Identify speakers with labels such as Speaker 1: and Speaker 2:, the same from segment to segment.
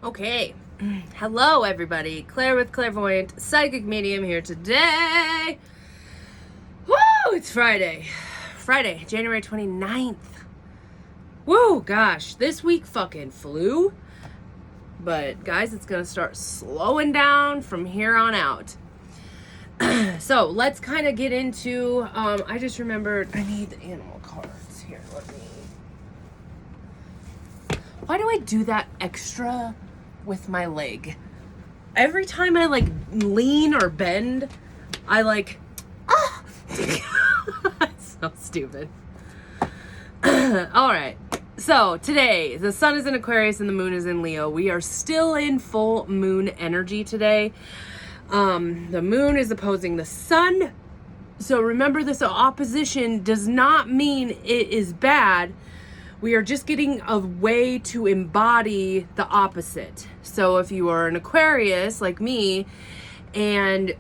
Speaker 1: Okay. Hello, everybody. Claire with Clairvoyant Psychic Medium here today. Woo! It's Friday. Friday, January 29th. Woo! Gosh, this week fucking flew. But, guys, it's going to start slowing down from here on out. So, let's kind of get into... I just remembered I need the animal cards. Here, let me... Why do I do that extra with my leg? Every time I like lean or bend, I like, ah! It's so stupid. All right. So today, the sun is in Aquarius and the moon is in Leo. We are still in full moon energy today. The moon is opposing the sun. So remember, this opposition does not mean it is bad. We are just getting a way to embody the opposite. So if you are an Aquarius like me and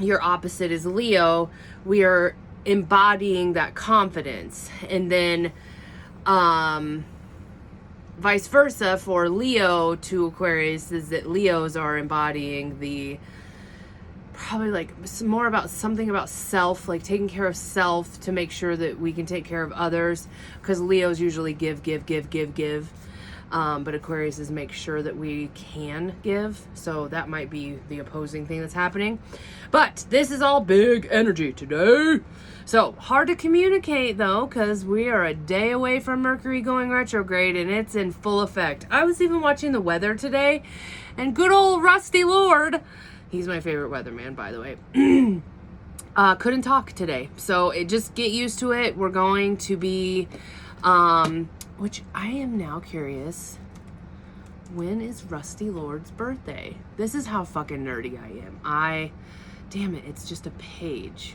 Speaker 1: your opposite is Leo, we are embodying that confidence. And then vice versa for Leo to Aquarius is that Leos are embodying the probably like more about something about self, like taking care of self to make sure that we can take care of others, because Leos usually give, but Aquarius is make sure that we can give. So that might be the opposing thing that's happening, but this is all big energy today. So hard to communicate though, because we are a day away from Mercury going retrograde and it's in full effect. I was even watching the weather today, and good old Rusty Lord, he's my favorite weatherman, by the way, couldn't talk today. So just get used to it. We're going to be, which I am now curious, when is Rusty Lord's birthday? This is how fucking nerdy I am. Damn it, it's just a page.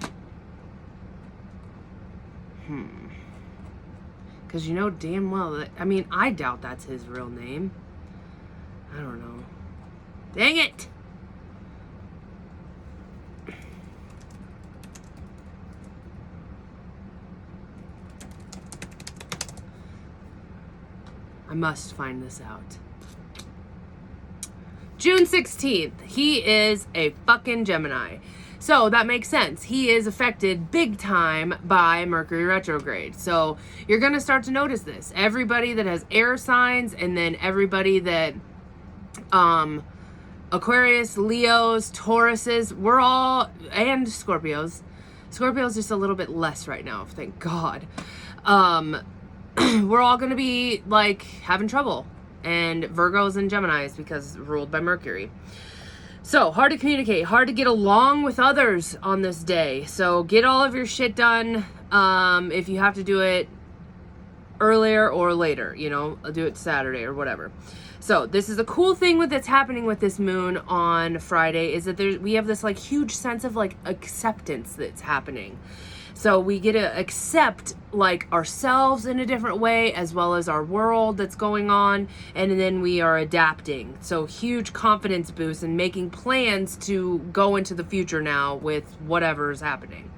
Speaker 1: Because you know damn well that, I mean, I doubt that's his real name. I don't know. Dang it! I must find this out. June 16th. He is a fucking Gemini. So that makes sense. He is affected big time by Mercury retrograde. So you're going to start to notice this. Everybody that has air signs, and then everybody that Aquarius, Leos, Tauruses, we're all, and Scorpios. Scorpios just a little bit less right now, thank God. We're all going to be like having trouble, and Virgos and Geminis, because ruled by Mercury. So hard to communicate, hard to get along with others on this day. So get all of your shit done. If you have to do it earlier or later, you know, I'll do it Saturday or whatever. So this is a cool thing that's happening with this moon on Friday, is that we have this like huge sense of like acceptance that's happening. So we get to accept like ourselves in a different way, as well as our world that's going on. And then we are adapting. So huge confidence boost and making plans to go into the future now with whatever is happening.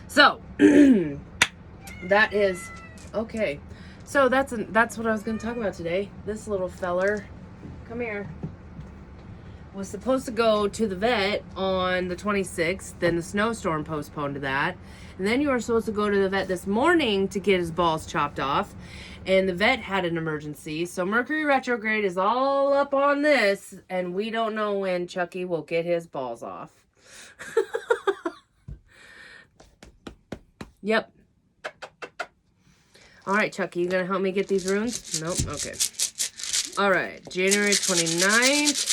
Speaker 1: So that is okay. So that's what I was going to talk about today. This little feller, come here, was supposed to go to the vet on the 26th. Then the snowstorm postponed to that. And then you were supposed to go to the vet this morning to get his balls chopped off. And the vet had an emergency. So Mercury retrograde is all up on this. And we don't know when Chucky will get his balls off. Yep. All right, Chucky, you gonna help me get these runes? Nope. Okay. All right. January 29th.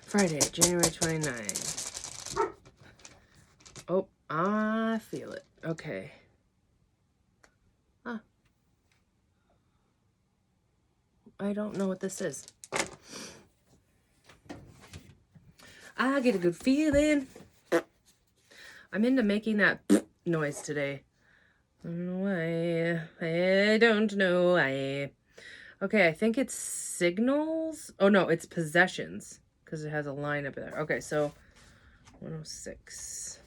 Speaker 1: Friday, January 29th. Oh, I feel it. Okay. I don't know what this is. I get a good feeling. I'm into making that noise today. I don't know why. I don't know why. Okay, I think it's signals. Oh, no, it's possessions, because it has a line up there. Okay, so 106.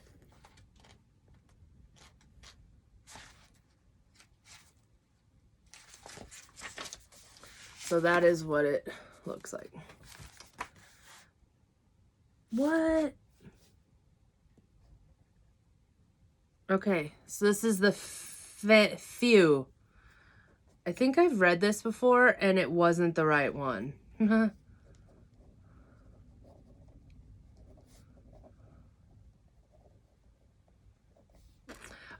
Speaker 1: So that is what it looks like. What? Okay, so this is the Few. I think I've read this before and it wasn't the right one.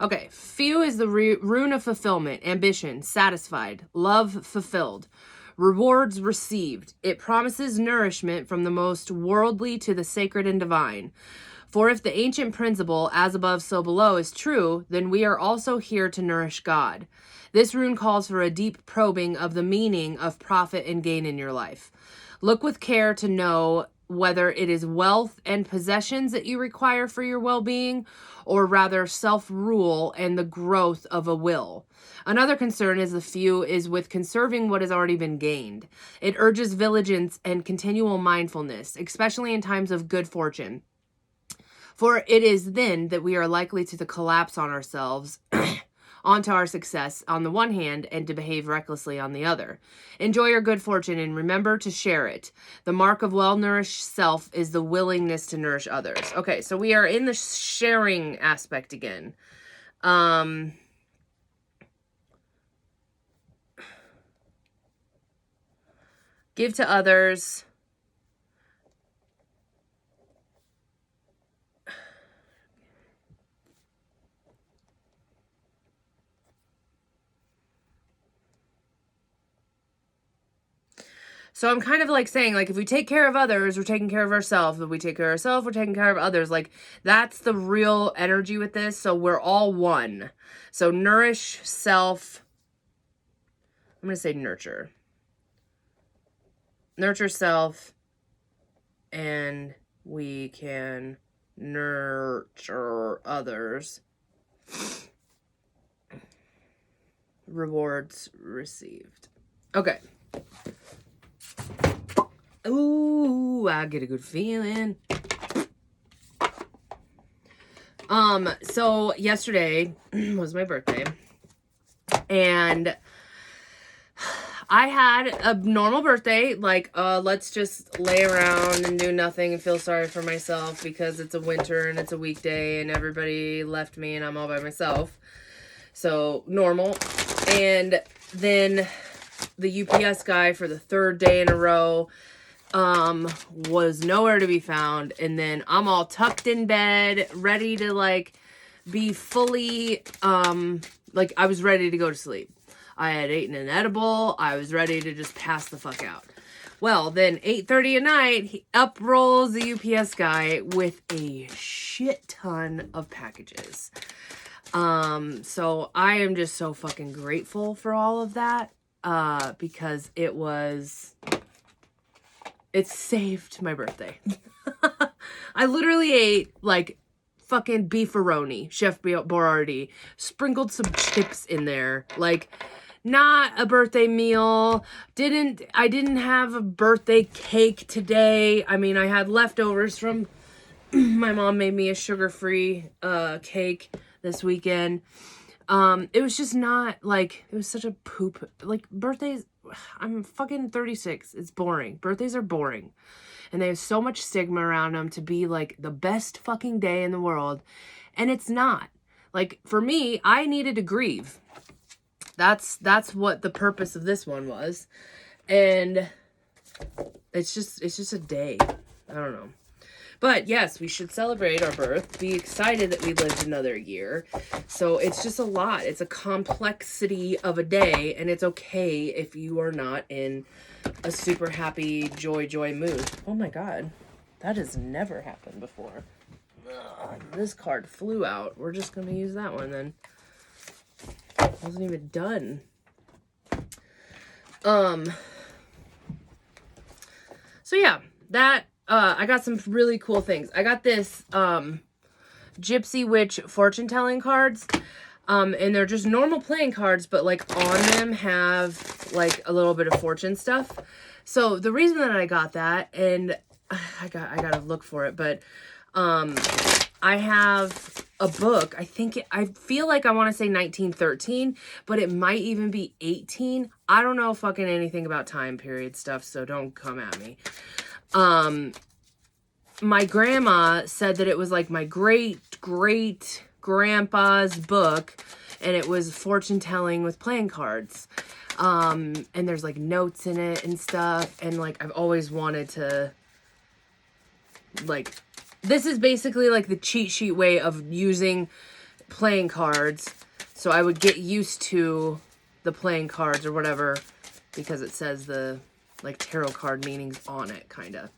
Speaker 1: Okay, Few is the rune of fulfillment, ambition, satisfied, love fulfilled, rewards received. It promises nourishment from the most worldly to the sacred and divine. For if the ancient principle, as above, so below, is true, then we are also here to nourish God. This rune calls for a deep probing of the meaning of profit and gain in your life. Look with care to know whether it is wealth and possessions that you require for your well-being, or rather self-rule and the growth of a will. Another concern is the Few is with conserving what has already been gained. It urges vigilance and continual mindfulness, especially in times of good fortune. For it is then that we are likely to collapse on ourselves, onto our success on the one hand, and to behave recklessly on the other. Enjoy your good fortune and remember to share it. The mark of well-nourished self is the willingness to nourish others. Okay, so we are in the sharing aspect again. Give to others. So I'm kind of like saying, like, if we take care of others, we're taking care of ourselves. If we take care of ourselves, we're taking care of others. Like, that's the real energy with this. So we're all one. So nourish self. I'm going to say nurture. Nurture self. And we can nurture others. Rewards received. Okay. Ooh, I get a good feeling. So yesterday was my birthday, and I had a normal birthday, like, let's just lay around and do nothing and feel sorry for myself because it's a winter and it's a weekday and everybody left me and I'm all by myself. So normal. And then the UPS guy for the third day in a row was nowhere to be found. And then I'm all tucked in bed, ready to, like, be fully, like, I was ready to go to sleep. I had eaten an edible. I was ready to just pass the fuck out. Well, then 8:30 at night, up rolls the UPS guy with a shit ton of packages. So I am just so fucking grateful for all of that, because it saved my birthday. I literally ate, like, fucking beefaroni, Chef Boyardee, sprinkled some chips in there, like, not a birthday meal. I didn't have a birthday cake today. I mean, I had leftovers from, my mom made me a sugar-free, cake this weekend. It was just not, like, it was such a poop, like, birthdays, I'm fucking 36. It's boring. Birthdays are boring. And they have so much stigma around them to be, like, the best fucking day in the world. And it's not. Like, for me, I needed to grieve. That's what the purpose of this one was. And it's just a day. I don't know. But yes, we should celebrate our birth. Be excited that we lived another year. So it's just a lot. It's a complexity of a day. And it's okay if you are not in a super happy, joy mood. Oh my God. That has never happened before. Ugh, this card flew out. We're just going to use that one then. Wasn't even done. So yeah, that, I got some really cool things. I got this, Gypsy Witch fortune telling cards. And they're just normal playing cards, but, like, on them have, like, a little bit of fortune stuff. So the reason that I got that, and I gotta look for it, but, I have a book. I feel like I want to say 1913, but it might even be 18. I don't know fucking anything about time period stuff, so don't come at me. My grandma said that it was like my great grandpa's book, and it was fortune telling with playing cards. And there's like notes in it and stuff, and like I've always wanted to, like, this is basically like the cheat sheet way of using playing cards, so I would get used to the playing cards or whatever, because it says the like tarot card meanings on it, kind of.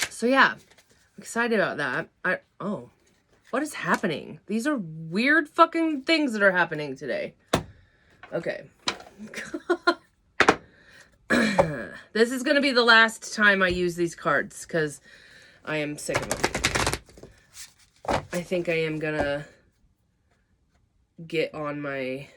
Speaker 1: So yeah, I'm excited about that. Oh, what is happening? These are weird fucking things that are happening today. Okay. This is going to be the last time I use these cards, because I am sick of them. I think I am going to get on my...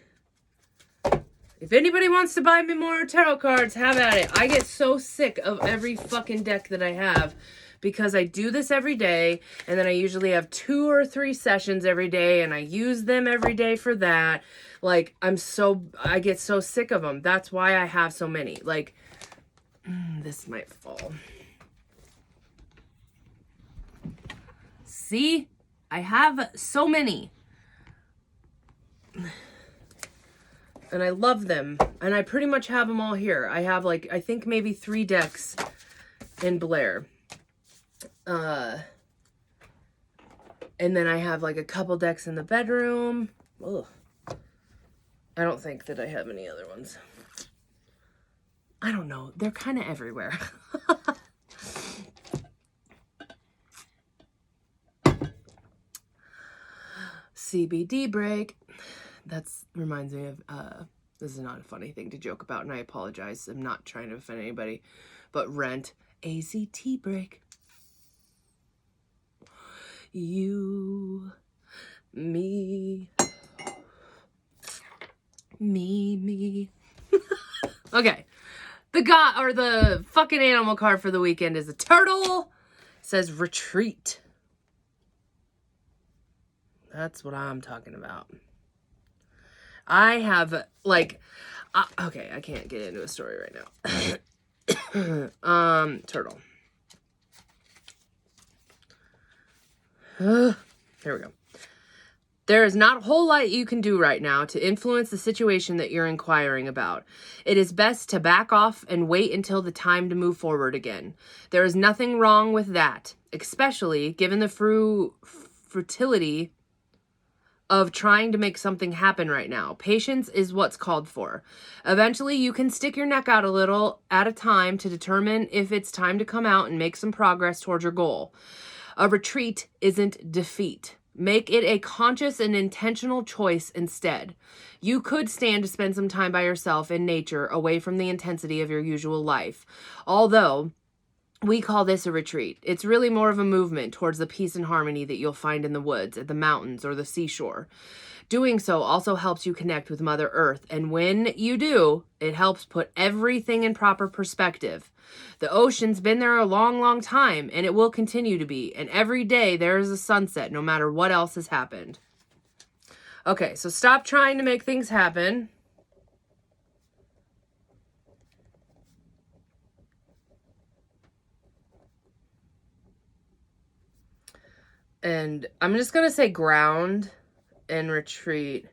Speaker 1: If anybody wants to buy me more tarot cards, have at it. I get so sick of every fucking deck that I have, because I do this every day, and then I usually have 2 or 3 sessions every day, and I use them every day for that. Like, I get so sick of them. That's why I have so many. Like, this might fall. See? I have so many. And I love them. And I pretty much have them all here. I have, like, I think maybe 3 decks in Blair. And then I have like a couple decks in the bedroom. Ugh. I don't think that I have any other ones. I don't know. They're kind of everywhere. CBD break. That's reminds me of, this is not a funny thing to joke about, and I apologize. I'm not trying to offend anybody, but Rent, ACT break. You, me. Okay. The fucking animal card for the weekend is a turtle. It says retreat. That's what I'm talking about. I have, like, okay, I can't get into a story right now. Turtle. Here we go. There is not a whole lot you can do right now to influence the situation that you're inquiring about. It is best to back off and wait until the time to move forward again. There is nothing wrong with that, especially given the futility of trying to make something happen right now. Patience is what's called for. Eventually, you can stick your neck out a little at a time to determine if it's time to come out and make some progress towards your goal. A retreat isn't defeat. Make it a conscious and intentional choice instead. You could stand to spend some time by yourself in nature, away from the intensity of your usual life. Although we call this a retreat, it's really more of a movement towards the peace and harmony that you'll find in the woods, at the mountains, or the seashore. Doing so also helps you connect with Mother Earth, and when you do, it helps put everything in proper perspective. The ocean's been there a long, long time, and it will continue to be, and every day there is a sunset, no matter what else has happened. Okay, so stop trying to make things happen. And I'm just going to say ground and retreat.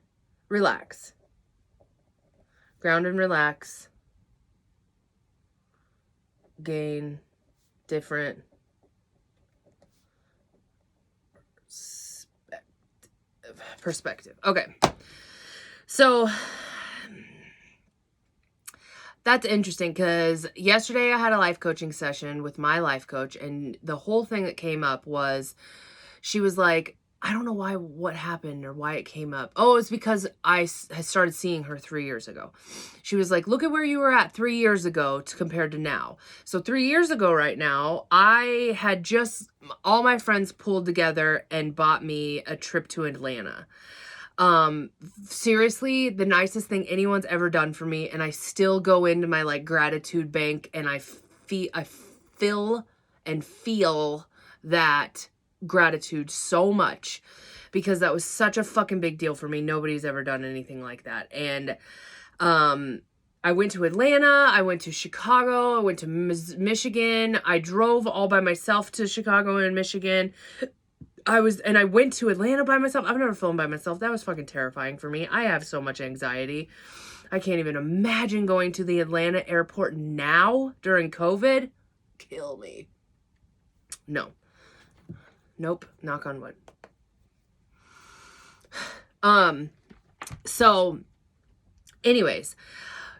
Speaker 1: Relax. Ground and relax. Gain different perspective. Okay. So that's interesting, because yesterday I had a life coaching session with my life coach, and the whole thing that came up was, she was like, I don't know what happened or why it came up. Oh, it's because I started seeing her 3 years ago. She was like, look at where you were at 3 years ago compared to now. So 3 years ago right now, I had just, all my friends pulled together and bought me a trip to Atlanta. Seriously, the nicest thing anyone's ever done for me. And I still go into my like gratitude bank, and I feel that gratitude so much, because that was such a fucking big deal for me. Nobody's ever done anything like that. And I went to Atlanta, I went to Chicago, I went to Michigan. I drove all by myself to Chicago and Michigan. I went to Atlanta by myself. I've never flown by myself. That was fucking terrifying for me. I have so much anxiety. I can't even imagine going to the Atlanta airport now during COVID. Kill me. No. Nope. Knock on wood. So anyways,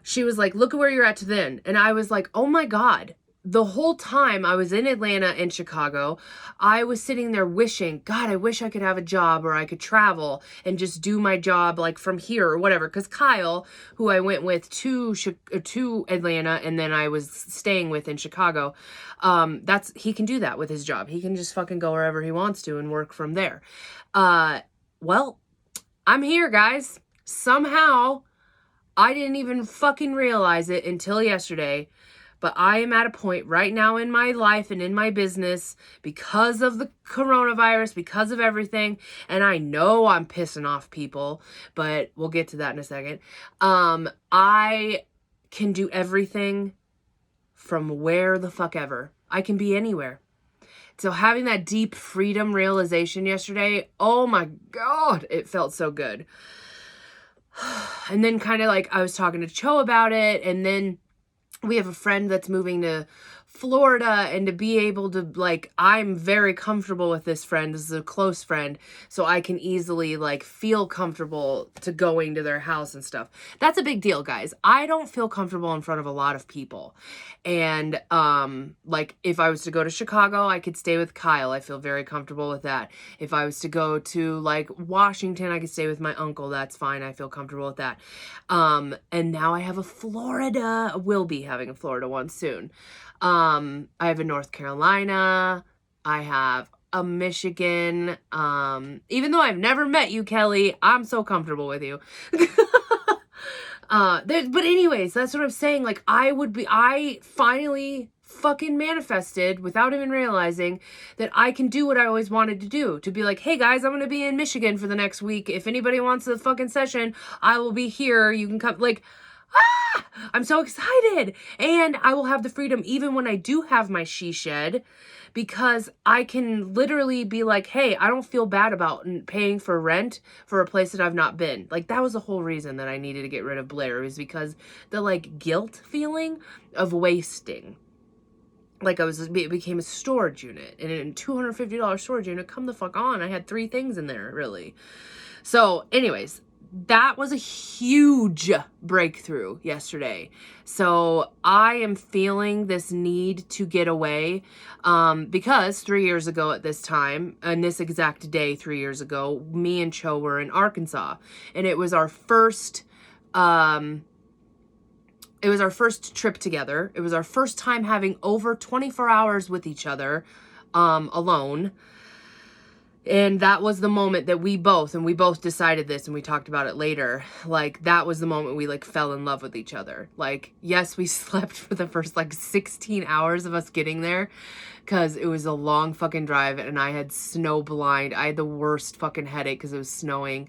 Speaker 1: she was like, look at where you're at to then. And I was like, oh my God. The whole time I was in Atlanta and Chicago, I was sitting there wishing, God, I wish I could have a job or I could travel and just do my job like from here or whatever. Because Kyle, who I went with to Atlanta and then I was staying with in Chicago, he can do that with his job. He can just fucking go wherever he wants to and work from there. Well, I'm here, guys. Somehow, I didn't even fucking realize it until yesterday. But I am at a point right now in my life and in my business because of the coronavirus, because of everything. And I know I'm pissing off people, but we'll get to that in a second. I can do everything from where the fuck ever. I can be anywhere. So having that deep freedom realization yesterday, oh my God, it felt so good. And then kind of like I was talking to Cho about it, and then we have a friend that's moving to Florida, and to be able to, like, I'm very comfortable with this friend. This is a close friend, so I can easily, like, feel comfortable to going to their house and stuff. That's a big deal, guys. I don't feel comfortable in front of a lot of people. And, like, if I was to go to Chicago, I could stay with Kyle. I feel very comfortable with that. If I was to go to, like, Washington, I could stay with my uncle. That's fine. I feel comfortable with that. And now I have a Florida. I will be having a Florida one soon. I have a North Carolina. I have a Michigan. Even though I've never met you, Kelly, I'm so comfortable with you. But anyways, that's what I'm saying. Like, I finally fucking manifested without even realizing that I can do what I always wanted to do. To be like, hey guys, I'm going to be in Michigan for the next week. If anybody wants a fucking session, I will be here. You can come. Like, I'm so excited. And I will have the freedom even when I do have my she shed, because I can literally be like, hey, I don't feel bad about paying for rent for a place that I've not been. Like, that was the whole reason that I needed to get rid of Blair, was because the, like, guilt feeling of wasting. Like, it became a storage unit, and a $250 storage unit, come the fuck on. I had 3 things in there, really. So anyways, that was a huge breakthrough yesterday. So I am feeling this need to get away, because 3 years ago at this time, and this exact day 3 years ago, me and Cho were in Arkansas, and it was our first trip together. It was our first time having over 24 hours with each other, alone. And that was the moment that we both decided this, and we talked about it later. Like, that was the moment we, like, fell in love with each other. Like, yes, we slept for the first, like, 16 hours of us getting there, because it was a long fucking drive, and I had snow blind. I had the worst fucking headache because it was snowing.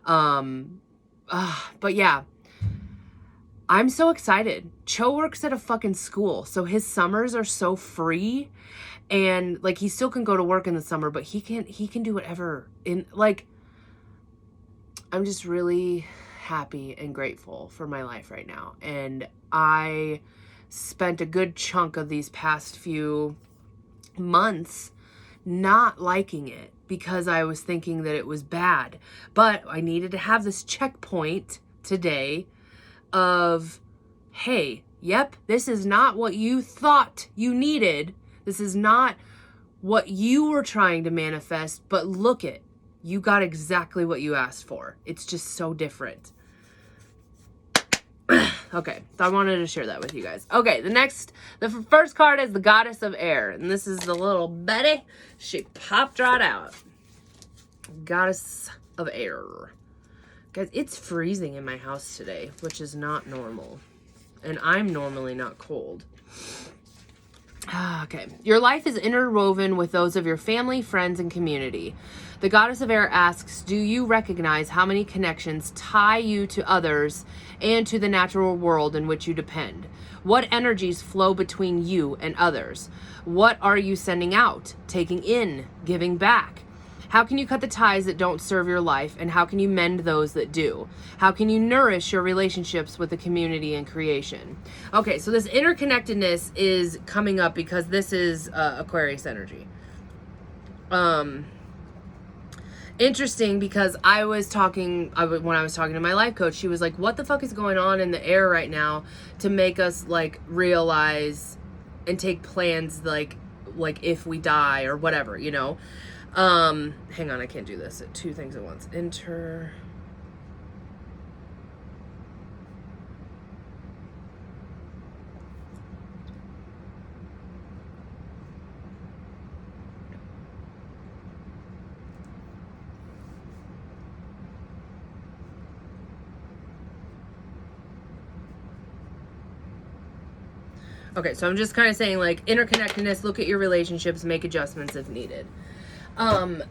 Speaker 1: But yeah, I'm so excited. Cho works at a fucking school, so his summers are so free. And, like, he still can go to work in the summer, but he can do whatever. Like, I'm just really happy and grateful for my life right now. And I spent a good chunk of these past few months not liking it because I was thinking that it was bad. But I needed to have this checkpoint today of, hey, yep, this is not what you thought you needed. This is not what you were trying to manifest, but look it. You got exactly what you asked for. It's just so different. Okay, so I wanted to share that with you guys. Okay, the first card is the Goddess of Air, and this is the little Betty. She popped right out. Goddess of Air. Guys, it's freezing in my house today, which is not normal. And I'm normally not cold. Okay. Your life is interwoven with those of your family, friends, and community. The goddess of air asks, do you recognize how many connections tie you to others and to the natural world in which you depend? What energies flow between you and others? What are you sending out, taking in, giving back? How can you cut the ties that don't serve your life, and how can you mend those that do? How can you nourish your relationships with the community and creation? Okay, so this interconnectedness is coming up because this is Aquarius energy. Interesting, because when I was talking to my life coach, she was like, what the fuck is going on in the air right now to make us like realize and take plans like if we die or whatever, you know? Hang on, I can't do this. Two things at once. Okay, so I'm just kind of saying like interconnectedness, look at your relationships, make adjustments if needed.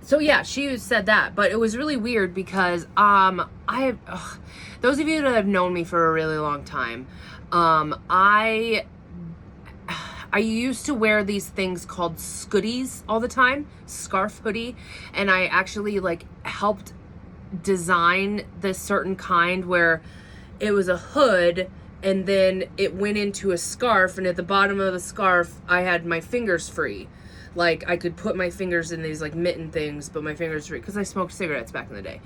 Speaker 1: So yeah, she said that, but it was really weird because, those of you that have known me for a really long time, I used to wear these things called scoodies all the time, scarf hoodie, and I actually like helped design this certain kind where it was a hood and then it went into a scarf, and at the bottom of the scarf I had my fingers free. Like I could put my fingers in these like mitten things, but my fingers free because I smoked cigarettes back in the day.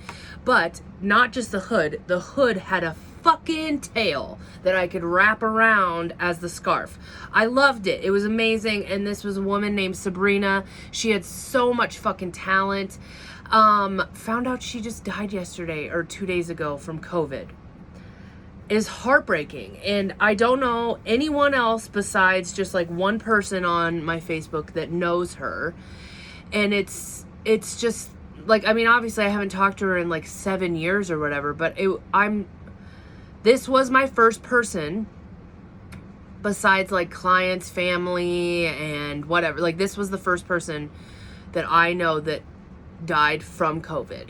Speaker 1: But not just the hood had a fucking tail that I could wrap around as the scarf. I loved it. It was amazing. And this was a woman named Sabrina. She had so much fucking talent. Found out she just died yesterday or 2 days ago from COVID. It is heartbreaking, and I don't know anyone else besides just like one person on my Facebook that knows her. And it's just like, I mean, obviously I haven't talked to her in like 7 years or whatever, but this was my first person besides like clients, family, and whatever. Like this was the first person that I know that died from COVID.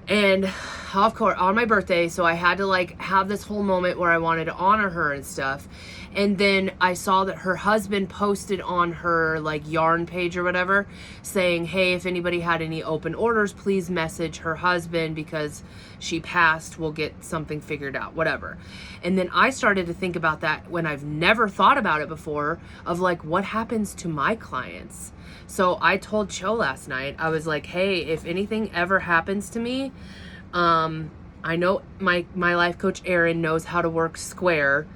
Speaker 1: And of course, on my birthday, so I had to like have this whole moment where I wanted to honor her and stuff. And then I saw that her husband posted on her like yarn page or whatever saying, hey, if anybody had any open orders, please message her husband because she passed. We'll get something figured out, whatever. And then I started to think about that when I've never thought about it before, of like what happens to my clients. So I told Cho last night, I was like, hey, if anything ever happens to me, I know my life coach, Erin, knows how to work Square.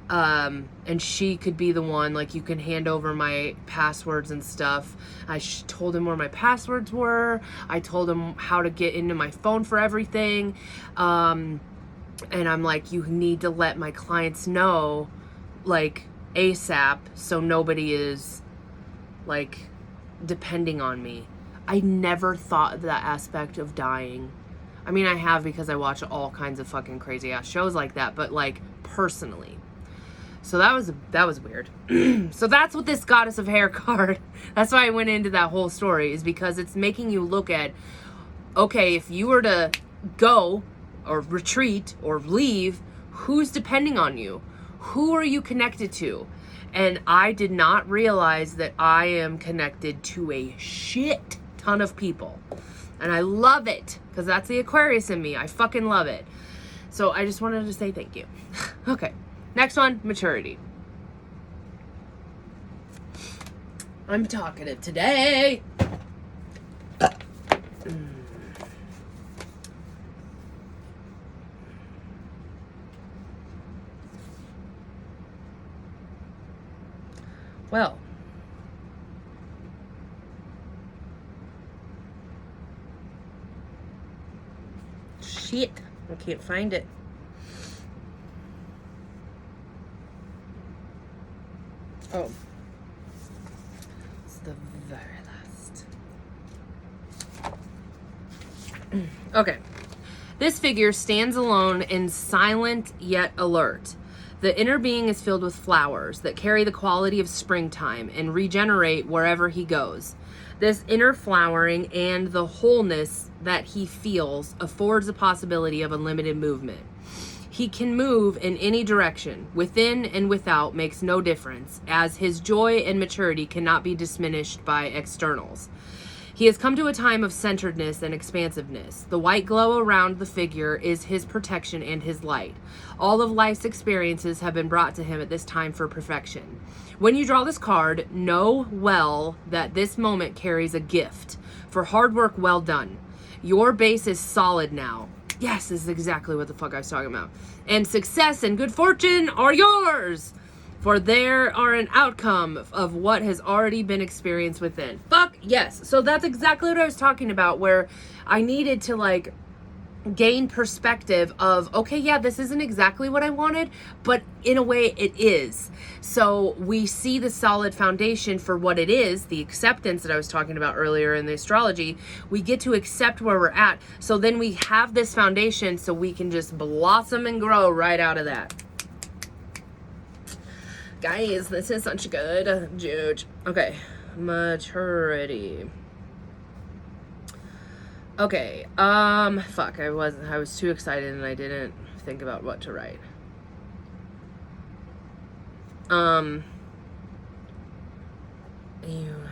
Speaker 1: And she could be the one, like you can hand over my passwords and stuff. I told him where my passwords were. I told him how to get into my phone for everything. And I'm like, you need to let my clients know like ASAP so nobody is like depending on me. I never thought of that aspect of dying. I mean, I have because I watch all kinds of fucking crazy ass shows like that, but like personally. So that was weird. So that's what this Goddess of Hair card, that's why I went into that whole story, is because it's making you look at, okay, if you were to go or retreat or leave, who's depending on you? Who are you connected to? And I did not realize that I am connected to a shit ton of people. And I love it, because that's the Aquarius in me. I fucking love it. So I just wanted to say thank you. Okay, next one, maturity. I'm talkative today. Well, shit, I can't find it. Oh, it's the very last. Okay. This figure stands alone and silent yet alert. The inner being is filled with flowers that carry the quality of springtime and regenerate wherever he goes. This inner flowering and the wholeness that he feels affords the possibility of unlimited movement. He can move in any direction, within and without makes no difference, as his joy and maturity cannot be diminished by externals. He has come to a time of centeredness and expansiveness. The white glow around the figure is his protection and his light. All of life's experiences have been brought to him at this time for perfection. When you draw this card, know well that this moment carries a gift for hard work well done. Your base is solid now. Yes, this is exactly what the fuck I was talking about. And success and good fortune are yours, for there are an outcome of what has already been experienced within. Fuck yes. So that's exactly what I was talking about, where I needed to like gain perspective of, okay, yeah, this isn't exactly what I wanted, but in a way it is. So we see the solid foundation for what it is, the acceptance that I was talking about earlier in the astrology. We get to accept where we're at. So then we have this foundation so we can just blossom and grow right out of that. Guys, this is such good juge. Okay, maturity. Okay, fuck, I was too excited and I didn't think about what to write. You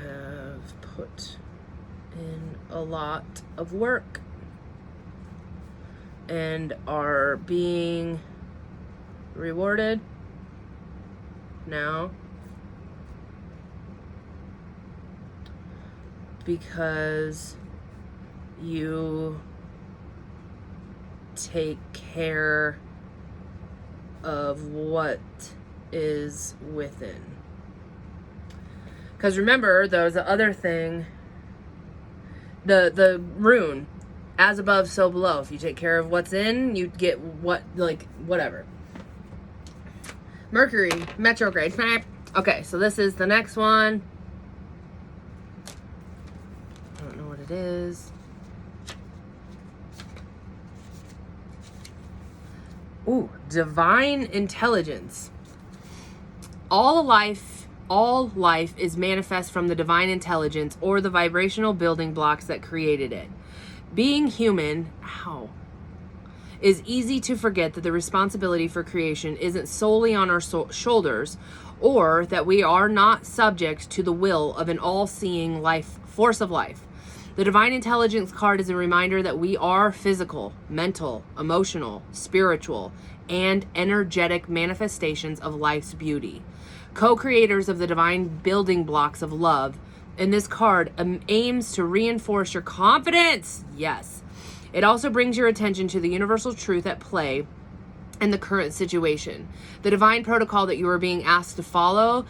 Speaker 1: have put in a lot of work and are being rewarded now because you take care of what is within. Because remember, there was the other thing, the rune, as above, so below. If you take care of what's in, you get what, like, whatever. Mercury, retrograde. Okay, so this is the next one. I don't know what it is. Ooh, divine intelligence. All life is manifest from the divine intelligence or the vibrational building blocks that created it. Being human, is easy to forget that the responsibility for creation isn't solely on our shoulders, or that we are not subject to the will of an all-seeing force of life. The Divine Intelligence card is a reminder that we are physical, mental, emotional, spiritual, and energetic manifestations of life's beauty. Co-creators of the divine building blocks of love, and this card aims to reinforce your confidence. Yes. It also brings your attention to the universal truth at play in the current situation. The divine protocol that you are being asked to follow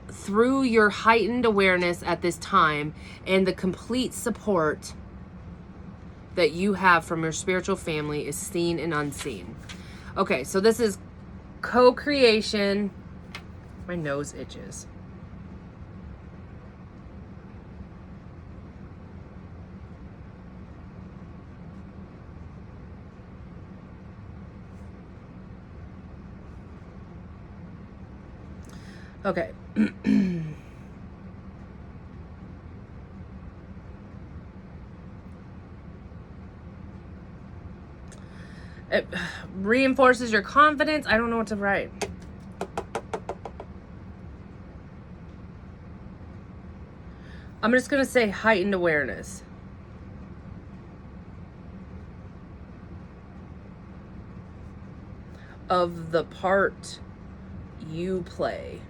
Speaker 1: through your heightened awareness at this time and the complete support that you have from your spiritual family is seen and unseen. Okay, so this is co-creation. My nose itches. Okay. It reinforces your confidence. I don't know what to write. I'm just going to say heightened awareness. Of the part you play.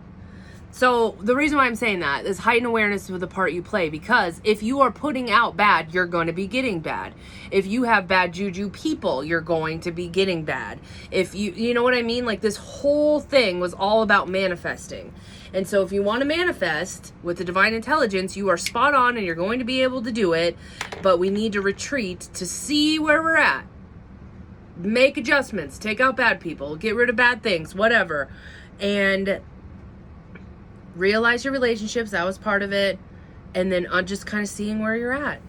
Speaker 1: So the reason why I'm saying that is heightened awareness of the part you play, because if you are putting out bad, you're going to be getting bad. If you have bad juju people, you're going to be getting bad. If you know what I mean? Like, this whole thing was all about manifesting. And so if you want to manifest with the divine intelligence, you are spot on and you're going to be able to do it, but we need to retreat to see where we're at. Make adjustments, take out bad people, get rid of bad things, whatever. And realize your relationships, that was part of it, and then just kind of seeing where you're at.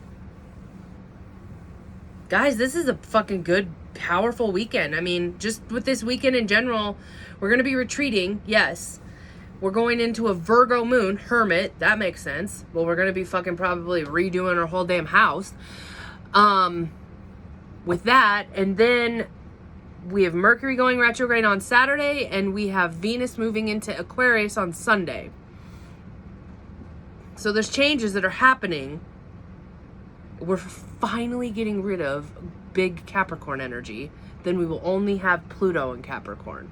Speaker 1: guys, this is a fucking good, powerful weekend. I mean, just with this weekend in general, we're going to be retreating. Yes. We're going into a Virgo moon, hermit. That makes sense. Well, we're going to be fucking probably redoing our whole damn house. With that, and then we have Mercury going retrograde on Saturday, and we have Venus moving into Aquarius on Sunday. So there's changes that are happening. We're finally getting rid of big Capricorn energy. Then we will only have Pluto in Capricorn.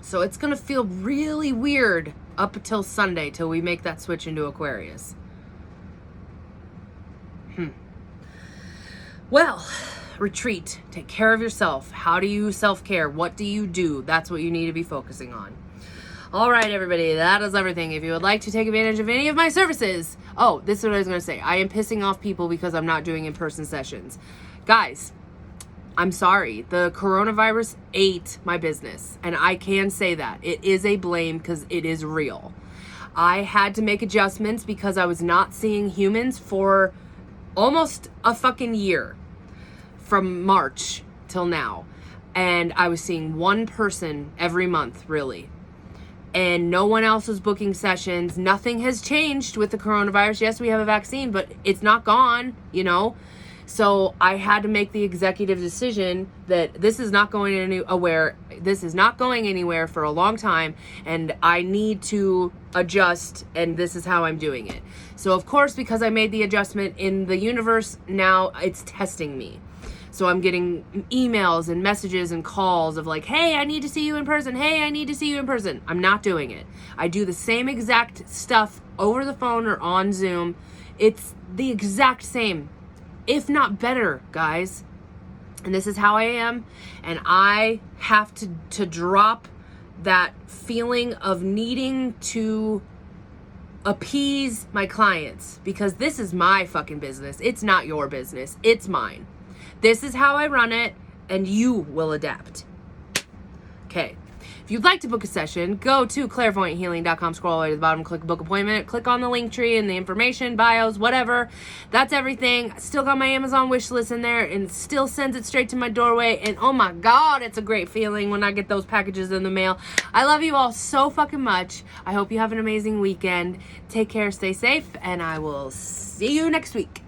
Speaker 1: So it's going to feel really weird up until Sunday till we make that switch into Aquarius. Well, retreat. Take care of yourself. How do you self-care? What do you do? That's what you need to be focusing on. All right, everybody, that is everything. If you would like to take advantage of any of my services, oh, this is what I was going to say. I am pissing off people because I'm not doing in-person sessions. Guys, I'm sorry. The coronavirus ate my business, and I can say that. It is a blame because it is real. I had to make adjustments because I was not seeing humans for almost a fucking year. From March till now. And I was seeing one person every month, really. And no one else was booking sessions. Nothing has changed with the coronavirus. Yes, we have a vaccine, but it's not gone, you know? So I had to make the executive decision that this is not going anywhere. This is not going anywhere for a long time, and I need to adjust, and this is how I'm doing it. So of course, because I made the adjustment in the universe, now it's testing me. So I'm getting emails and messages and calls of like, hey, I need to see you in person. Hey, I need to see you in person. I'm not doing it. I do the same exact stuff over the phone or on Zoom. It's the exact same, if not better, guys. And this is how I am. And I have to drop that feeling of needing to appease my clients, because this is my fucking business. It's not your business. It's mine. This is how I run it, and you will adapt. Okay. If you'd like to book a session, go to clairvoyanthealing.com, scroll all the way to the bottom, click book appointment, click on the link tree and the information, bios, whatever. That's everything. I still got my Amazon wish list in there, and still sends it straight to my doorway. And oh my God, it's a great feeling when I get those packages in the mail. I love you all so fucking much. I hope you have an amazing weekend. Take care, stay safe, and I will see you next week.